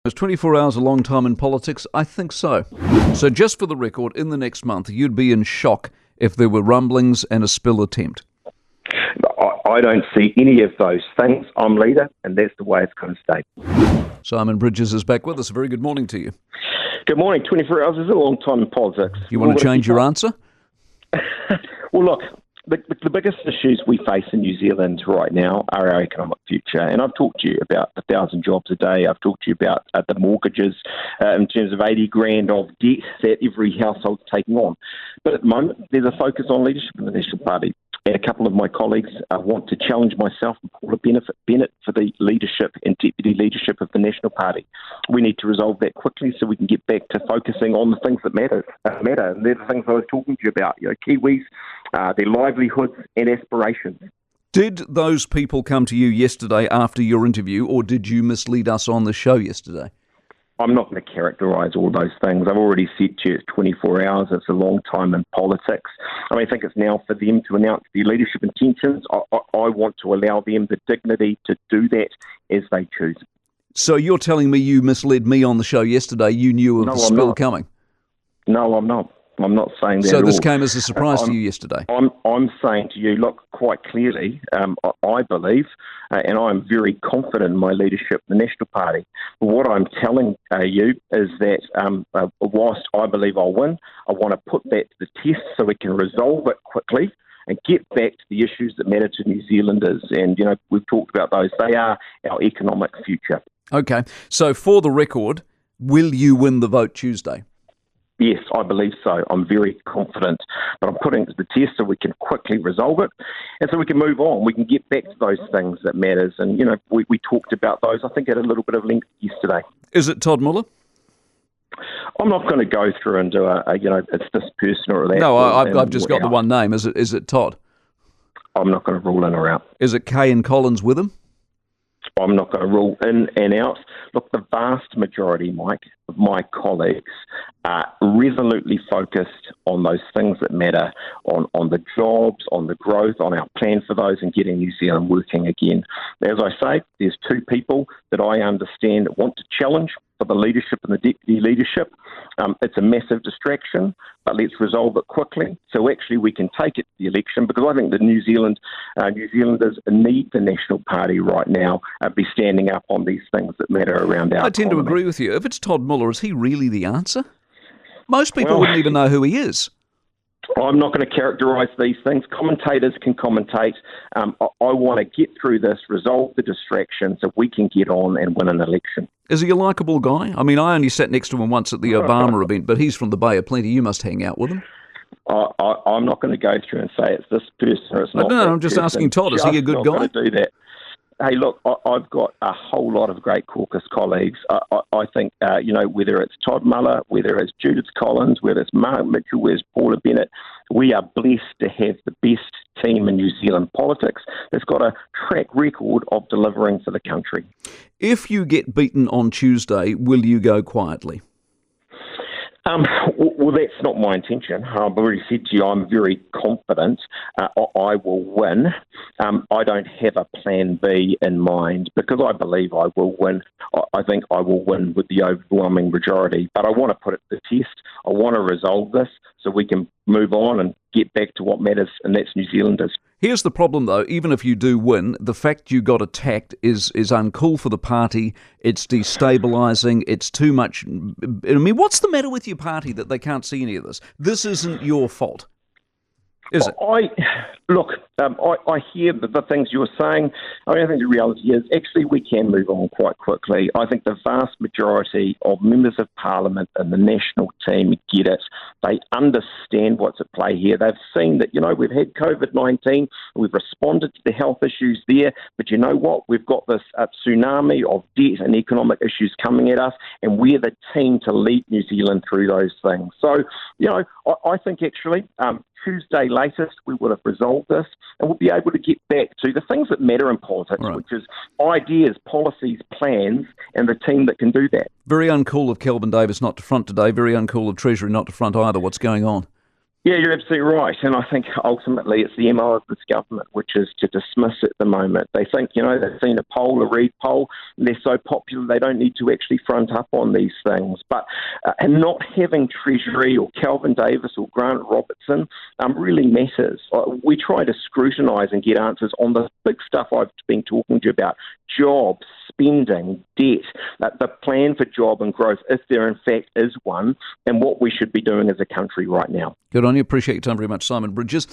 Is 24 hours a long time in politics? I think so. So just for the record, in the next month, you'd be in shock if there were rumblings and a spill attempt. I don't see any of those things. I'm leader, and that's the way it's going to stay. Simon Bridges is back with us. A very good morning to you. Good morning. 24 hours is a long time in politics. You want to change your answer? Well, look, the biggest issues we face in New Zealand right now are our economic future. And I've talked to you about 1,000 jobs a day. I've talked to you about the mortgages in terms of 80 grand of debt that every household's taking on. But at the moment, there's a focus on leadership in the National Party. And a couple of my colleagues want to challenge myself and Paula Bennett for the leadership and deputy leadership of the National Party. We need to resolve that quickly so we can get back to focusing on the things that matter. And they're the things I was talking to you about. Kiwis, their livelihoods and aspirations. Did those people come to you yesterday after your interview, or did you mislead us on the show yesterday? I'm not going to characterise all those things. I've already said to you it's 24 hours. It's a long time in politics. I think it's now for them to announce their leadership intentions. I want to allow them the dignity to do that as they choose. So you're telling me you misled me on the show yesterday. You knew of the spill coming? No, I'm not. I'm not saying that So at this all. came as a surprise to you yesterday? I'm saying to you, look, quite clearly, I believe, and I'm very confident in my leadership in the National Party. What I'm telling you is that whilst I believe I'll win, I want to put that to the test so we can resolve it quickly and get back to the issues that matter to New Zealanders. And, we've talked about those. They are our economic future. Okay. So for the record, will you win the vote Tuesday? Yes, I believe so. I'm very confident. But I'm putting it to the test so we can quickly resolve it and so we can move on. We can get back to those things that matters. And, we talked about those, I think, at a little bit of length yesterday. Is it Todd Muller? I'm not going to go through and do it's this person or that. No, I've just got the one name. Is it Todd? I'm not going to rule in or out. Is it Kay and Collins with him? I'm not going to rule in and out. Look, the vast majority, Mike, of my colleagues are resolutely focused on those things that matter, on the jobs, on the growth, on our plan for those and getting New Zealand working again. As I say, there's two people that I understand want to challenge for the leadership and the deputy leadership. It's a massive distraction, but let's resolve it quickly so actually we can take it to the election, because I think the New Zealanders need the National Party right now be standing up on these things that matter around our I tend economy. to agree with you. If it's Todd Muller, is he really the answer? Most people wouldn't even know who he is. I'm not going to characterise these things. Commentators can commentate. I want to get through this, resolve the distraction so we can get on and win an election. Is he a likeable guy? I mean, I only sat next to him once at the Obama event, but he's from the Bay of Plenty. You must hang out with him. I'm not going to go through and say it's this person or it's not. No, I'm just asking Todd. Is he a good guy? I'm not going to do that. Hey, look, I've got a whole lot of great caucus colleagues. I think, whether it's Todd Muller, whether it's Judith Collins, whether it's Mark Mitchell, whether it's Paula Bennett, we are blessed to have the best team in New Zealand politics that's got a track record of delivering for the country. If you get beaten on Tuesday, will you go quietly? Well, that's not my intention. I've already said to you I'm very confident I will win. I don't have a plan B in mind because I believe I will win. I think I will win with the overwhelming majority. But I want to put it to the test. I want to resolve this so we can move on and get back to what matters, and that's New Zealanders. Here's the problem, though. Even if you do win, the fact you got attacked is uncool for the party. It's destabilising. It's too much. I mean, what's the matter with your party that they can't see any of this? This isn't your fault, is it? I hear the things you're saying. I think the reality is actually we can move on quite quickly. I think the vast majority of members of Parliament and the national team get it. They understand what's at play here. They've seen that, we've had COVID-19, we've responded to the health issues there, but you know what? We've got this tsunami of debt and economic issues coming at us, and we're the team to lead New Zealand through those things. So, I think actually Tuesday latest we would have resolved this and we'll be able to get back to the things that matter in politics, right, which is ideas, policies, plans, and the team that can do that. Very uncool of Kelvin Davis not to front today. Very uncool of Treasury not to front either. What's going on? Yeah, you're absolutely right. And I think ultimately it's the MO of this government, which is to dismiss at the moment. They think, they've seen a poll, a Reid poll, and they're so popular they don't need to actually front up on these things. But and not having Treasury or Calvin Davis or Grant Robertson really matters. We try to scrutinise and get answers on the big stuff I've been talking to you about: jobs, spending, debt, the plan for job and growth, if there in fact is one, and what we should be doing as a country right now. Good on you. Appreciate your time very much, Simon Bridges.